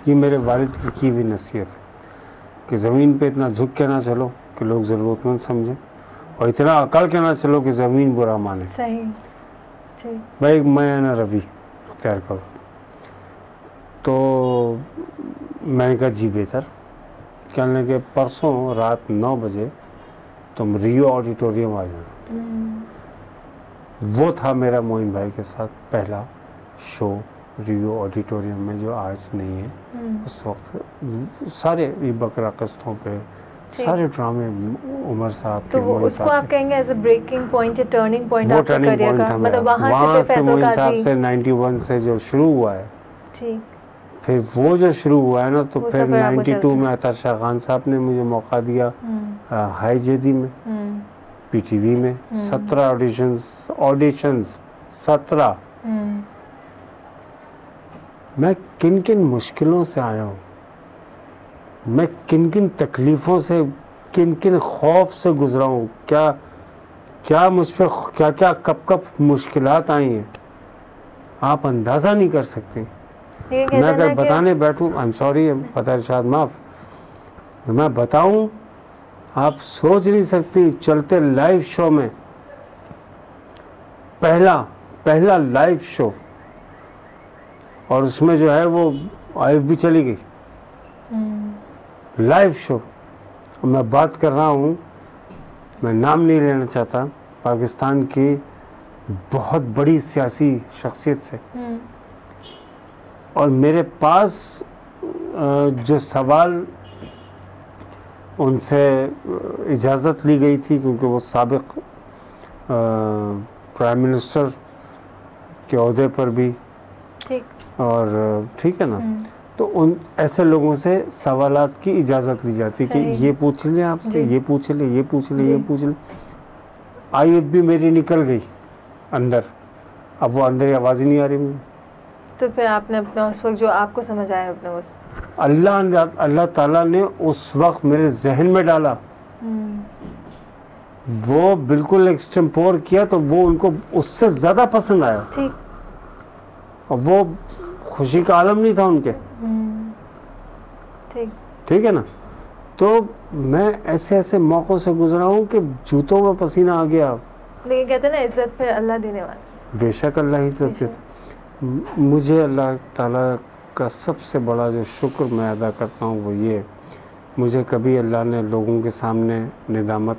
ये मेरे वालिद की हुई नसीहत है कि ज़मीन पे इतना झुक के ना चलो कि लोग ज़रूरतमंद समझें, और इतना अकल के ना चलो कि ज़मीन बुरा माने। सही, ठीक। भाई मैं ना रवि अख्तियार करो, तो मैंने कहा जी बेहतर। कहने के परसों रात 9 बजे तुम रियो ऑडिटोरियम आ जाना। वो था मेरा मोइन भाई के साथ पहला शो रियो ऑडिटोरियम में, जो आज नहीं है। उस वक्त सारे बकरा किस्तों पे सारे ड्रामे उमर साहब के, तो उसको आप कहेंगे एज अ ब्रेकिंग पॉइंट या टर्निंग पॉइंट आपके करियर का? मतलब वहाँ से मोइन साहब से 91 से जो शुरू हुआ है, ठीक, फिर वो जो शुरू हुआ है ना, तो फिर 92 में अतर शाह खान साहब ने मुझे मौका दिया हाई जेदी में, पीटीवी में। 17 ऑडिशंस 17। मैं किन किन मुश्किलों से आया हूँ, मैं किन किन तकलीफ़ों से, किन किन खौफ से गुजरा हूँ, क्या क्या मुझ पर क्या क्या कब कब मुश्किलात आई हैं, आप अंदाज़ा नहीं कर सकते। मैं अगर बताने बैठूँ, आई एम सॉरी पता इरशाद माफ़, मैं बताऊँ आप सोच नहीं सकती। चलते लाइव शो में पहला लाइव शो, और उसमें जो है वो आइफ भी चली गई, लाइव शो। मैं बात कर रहा हूँ, मैं नाम नहीं लेना चाहता, पाकिस्तान की बहुत बड़ी सियासी शख्सियत से, और मेरे पास जो सवाल उनसे इजाज़त ली गई थी, क्योंकि वो साबिक़ प्राइम मिनिस्टर के ओहदे पर भी, ठीक, और ठीक है ना, तो उन ऐसे लोगों से सवालात की इजाज़त ली जाती कि ये पूछ लें आपसे, ये पूछ लें, ये पूछ लें, ये पूछ लें। आयत भी मेरी निकल गई अंदर, अब वो अंदर ही आवाज़ ही नहीं आ रही मुझे। तो फिर आपने अपना उस वक्त जो आपको समझ आया, अपने उस अल्लाह ताला ने उस वक्त मेरे जहन में डाला, वो बिल्कुल एक्सटेम्पोर किया, तो वो उनको उससे ज़्यादा पसंद आया, ठीक, और वो खुशी का आलम नहीं था उनके, ठीक है ना। तो मैं ऐसे ऐसे मौक़ों से गुजरा हूँ कि जूतों में पसीना आ गया। लेकिन कहते हैं ना, इज्जत फिर अल्लाह देने वाला। बेशक अल्लाह ही इज्जत देता। मुझे अल्लाह ताला का सबसे बड़ा जो शुक्र मैं अदा करता हूँ वो ये, मुझे कभी अल्लाह ने लोगों के सामने निदामत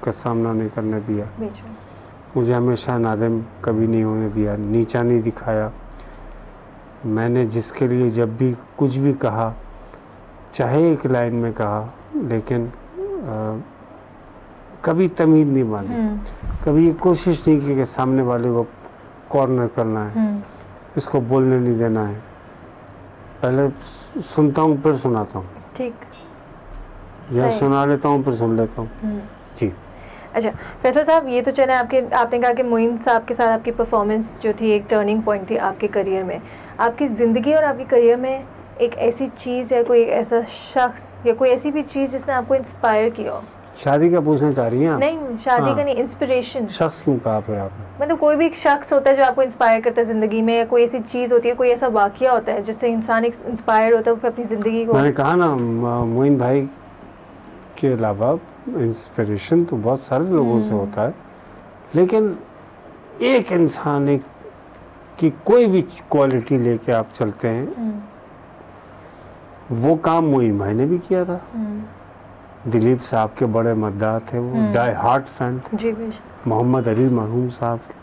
का सामना नहीं करने दिया, मुझे हमेशा नादिम कभी नहीं होने दिया, नीचा नहीं दिखाया। मैंने जिसके लिए जब भी कुछ भी कहा, चाहे एक लाइन में कहा, लेकिन कभी तमीज़ नहीं मानी, कभी ये कोशिश नहीं की कि सामने वाले को कॉर्नर करना है, इसको बोलने नहीं देना है। पहले सुनता हूँ फिर सुनाता हूँ, ठीक, या सुना लेता हूँ फिर सुन लेता हूँ। जी। अच्छा फैसल साहब, ये तो चले आपने कहा कि मोइन साहब के साथ आपकी परफॉर्मेंस जो थी एक टर्निंग पॉइंट थी आपके करियर में। आपकी ज़िंदगी और आपके करियर में एक ऐसी चीज़ या कोई ऐसा शख्स या कोई ऐसी भी चीज़ जिसने आपको इंस्पायर किया हो? शादी का पूछना चाह रही हैं आप? नहीं, शादी का नहीं, इंस्पिरेशन। शख्स क्यों कहा फिर आपने? मतलब कोई भी एक शख्स होता है जो आपको इंस्पायर करता है ज़िंदगी में, या कोई ऐसी चीज़ होती है, कोई ऐसा वाक़या होता है जिससे इंसान एक इंस्पायर होता है वो अपनी ज़िंदगी को। मैंने कहा ना, मोइन भाई के अलावा इंस्पिरेशन तो बहुत सारे लोगों से होता है, लेकिन एक इंसान एक की कोई भी क्वालिटी लेके आप चलते हैं, वो काम मोइन भाई ने भी किया था। दिलीप साहब के बड़े मद्दाह थे, वो डाई हार्ट फैन थे। जी, मोहम्मद अली मरहूम साहब के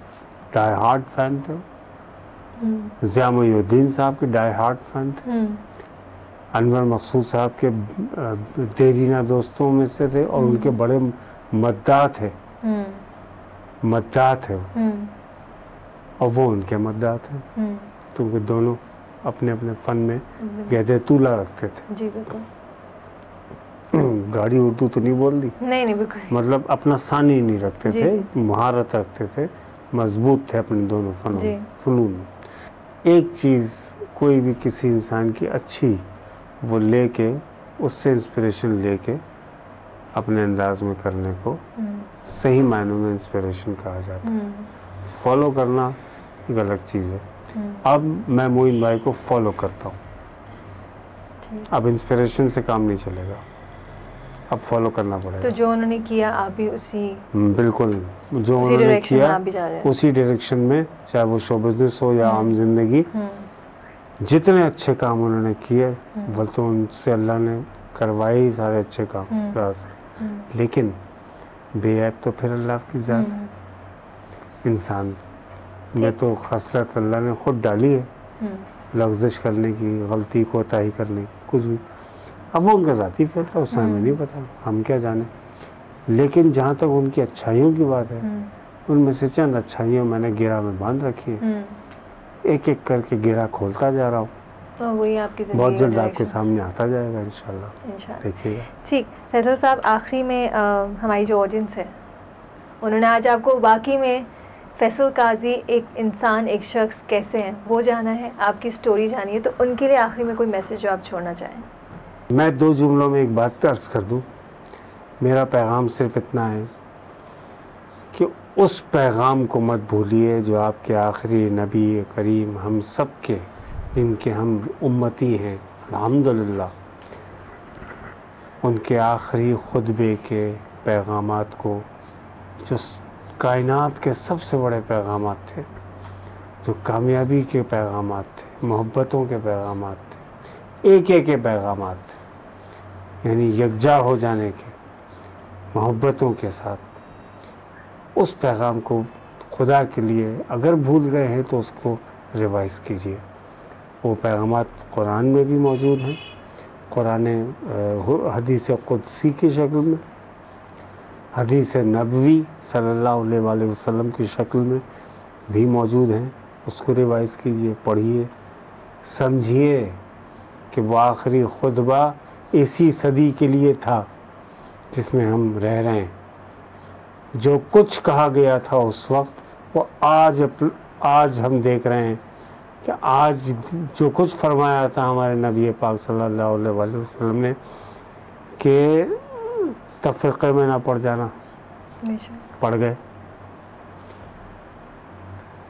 डाई हार्ट फैन थे। ज़िया मुहीउद्दीन साहब के डाई हार्ट फैन थे। अनवर मकसूद साहब के देरीना दोस्तों में से थे, और उनके बड़े मद्दाह थे, और वो उनके मद्दाह थे, क्योंकि दोनों अपने अपने फ़न में गहदे तूला रखते थे। जी बिल्कुल। गाड़ी उर्दू तो नहीं बोल दी, नहीं बिल्कुल, मतलब अपना सानी नहीं रखते थे, महारत रखते थे, मजबूत थे अपने दोनों फनून में। एक चीज़ कोई भी किसी इंसान की अच्छी वो लेके, उससे इंस्पिरेशन लेके अपने अंदाज में करने को सही मायनों में इंस्पिरेशन कहा जाता है। फॉलो करना एक अलग चीज़ है। अब मैं मोइन भाई को फॉलो करता हूँ, अब इंस्पिरेशन से काम नहीं चलेगा, अब फॉलो करना पड़ेगा। तो जो उन्होंने किया आप भी उसी बिल्कुल जो उसी उन्होंने डायरेक्शन में किया आप भी जा रहे हैं। उसी डायरेक्शन में, चाहे वो शो बिजनेस हो या आम जिंदगी, जितने अच्छे काम उन्होंने किए वो तो उनसे अल्लाह ने करवाए ही सारे अच्छे काम, लेकिन बेऐब तो फिर अल्लाह की ज़ात है। इंसान में तो खसलत अल्लाह ने खुद डाली है, लफ्ज़िश करने की, गलती कोताही करने की, कुछ भी। अब वो उनका ज़ाती फैसला, उसमें हमें नहीं पता, हम क्या जाने। लेकिन जहाँ तक उनकी अच्छाइयों की बात है, उनमें से चंद अच्छाइयों मैंने गिरा में बांध रखी है, एक एक करके गिरा खोलता जा रहा हूँ। तो वही आपकी ज़िंदगी बहुत का जल्द आपके डायरेक्शन। सामने आता जाएगा इंशाल्लाह, देखिएगा। ठीक, फैसल साहब आखिरी में हमारी जो ऑडियंस है उन्होंने आज आपको वाकई में फैसल काजी एक इंसान, एक शख्स कैसे हैं वो जाना है, आपकी स्टोरी जानी है, तो उनके लिए आखिरी में कोई मैसेज जो आप छोड़ना चाहें? मैं 2 जुमलों में एक बात अर्ज कर दूं। मेरा पैगाम सिर्फ इतना है कि उस पैगाम को मत भूलिए जो आपके आखिरी नबी करीम हम सब के, जिनके हम उम्मती हैं अल्हम्दुलिल्लाह, उनके आखिरी खुतबे के पैगामात को, जो कायनात के सबसे बड़े पैगामात थे, जो कामयाबी के पैगामात थे, मोहब्बतों के पैगामात थे, एक एक के पैगामात थे, यानी यकजा हो जाने के, मोहब्बतों के साथ, उस पैगाम को खुदा के लिए अगर भूल गए हैं तो उसको रिवाइज़ कीजिए। वो पैगामात कुरान में भी मौजूद हैं, कुरान हदीस कुदसी की शक्ल में, हदीस नबवी सल्लल्लाहु अलैहि वसल्लम की शक्ल में भी मौजूद हैं। उसको रिवाइज़ कीजिए, पढ़िए, समझिए कि वो आखिरी खुतबा इसी सदी के लिए था जिसमें हम रह रहे हैं। जो कुछ कहा गया था उस वक्त, वो आज हम देख रहे हैं कि आज जो कुछ फरमाया था हमारे नबी पाक सल्लल्लाहु अलैहि वसल्लम ने कि तफरीक़े में ना पड़ जाना, पड़ गए।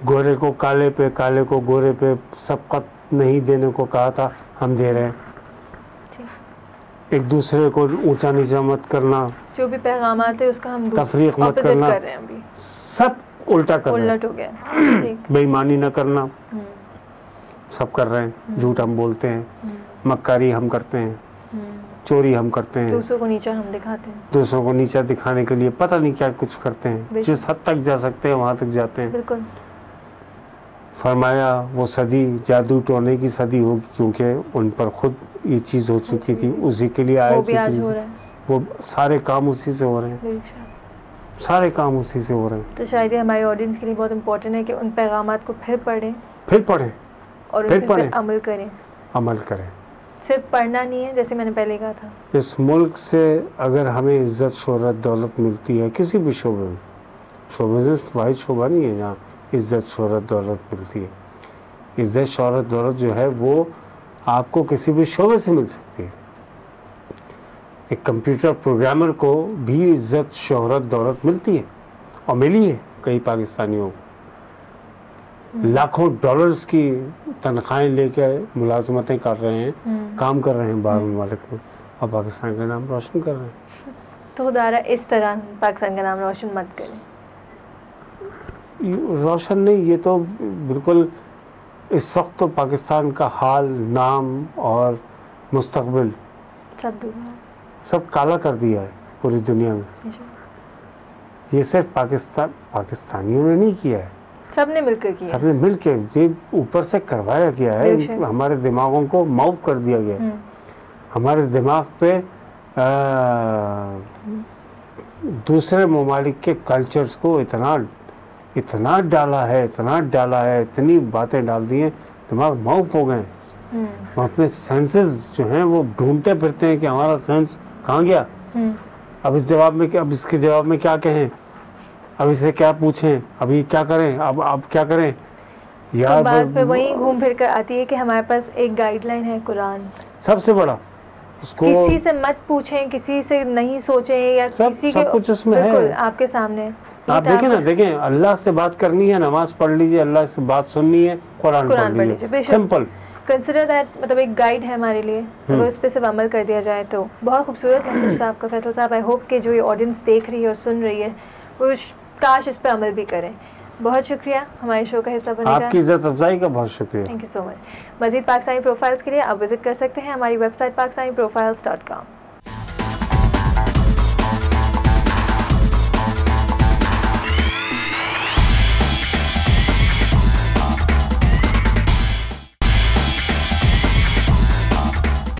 गोरे को काले पे, काले को गोरे पे सबकत नहीं देने को कहा था, हम दे रहे हैं। एक दूसरे को ऊंचा नीचा मत करना, जो भी पैगाम आते हैं उसका हम तफरीक मत करना, कर रहे हैं अभी सब उल्टा कर रहे हैं, उलट हो गया। बेईमानी न करना, सब कर रहे हैं। झूठ हम बोलते हैं, मक्कारी हम करते हैं, चोरी हम करते हैं, दूसरों को नीचा हम दिखाते हैं, दूसरों को नीचा दिखाने के लिए पता नहीं क्या कुछ करते हैं। जिस हद तक जा सकते हैं वहां तक जाते हैं। बिल्कुल। फरमाया वो सदी जादू टोने की सदी होगी, क्योंकि उन पर खुद ये चीज़ हो चुकी थी, उसी के लिए आए थे। वो सारे काम उसी से हो रहे हैं, सारे काम उसी से हो रहे हैं। तो शायद हमारे ऑडियंस के लिए बहुत इम्पोर्टेंट है कि उन पैगामात को फिर पढ़ें और उन पर अमल करें। अमल करें, सिर्फ पढ़ना नहीं है, जैसे मैंने पहले कहा था। इस मुल्क से अगर हमें इज्जत शोहरत दौलत मिलती है किसी भी शोबे में, बिजनेस वाइज शोबा नहीं है जहाँ इज्जत शोहरत दौलत मिलती है। इज्जत शोहरत दौलत जो है वो आपको किसी भी शोबे से मिल सकती है। एक कंप्यूटर प्रोग्रामर को भी इज्जत शोहरत दौलत मिलती है, और मिली है कई पाकिस्तानियों को। लाखों डॉलर्स की तनख्वाहें लेके मुलाजमतें कर रहे हैं, काम कर रहे हैं बाहर ममालिक में, और पाकिस्तान का नाम रोशन कर रहे हैं। तो खुदा इस तरह पाकिस्तान का नाम रोशन मत करें। रोशन नहीं, ये तो बिल्कुल इस वक्त तो पाकिस्तान का हाल, नाम और मुस्तकबिल सब काला कर दिया है पूरी दुनिया में। ये सिर्फ पाकिस्तानियों ने नहीं किया है, सबने मिलकर किया, सबने मिलकर ये ऊपर से करवाया गया है। हमारे दिमागों को माउफ कर दिया गया, हमारे दिमाग पे दूसरे ममालिक के कल्चर्स को इतना डाला है, इतनी बातें डाल दी हैं, दिमाग माउफ हो गए। हम अपने सेंसेस जो हैं वो ढूंढते फिरते हैं कि हमारा सेंस कहाँ गया। अब इसके जवाब में क्या कहें, अब इसे क्या पूछें, अभी क्या करें, अब क्या करें यार। तो बात पे वही घूम फिर कर आती है कि हमारे पास एक गाइडलाइन है कुरान, सबसे बड़ा। उसको किसी से मत पूछें, किसी से नहीं सोचें, या किसी सब कुछ उसमें है आपके सामने। आप देखें अल्लाह से बात करनी है, नमाज पढ़ लीजिए, अल्लाह से बात सुननी है, कुरान पढ़ लीजिए, सिंपल। कंसिडर दैट, मतलब एक गाइड है हमारे लिए, अगर उस पर सिर्फ अमल कर दिया जाए तो। बहुत खूबसूरत मैसेज था आपका फैसल साहब। आई होप कि जो ये ऑडियंस देख रही है और सुन रही है वो काश इस पर अमल भी करें। बहुत शुक्रिया हमारे शो का हिस्सा बनने का। आपकी इज्जत अफजाई का बहुत शुक्रिया। Thank you so much. मज़ीद पाकिस्तानी प्रोफाइल्स के लिए आप विजिट कर सकते हैं हमारी वेबसाइट pakistanprofiles.com।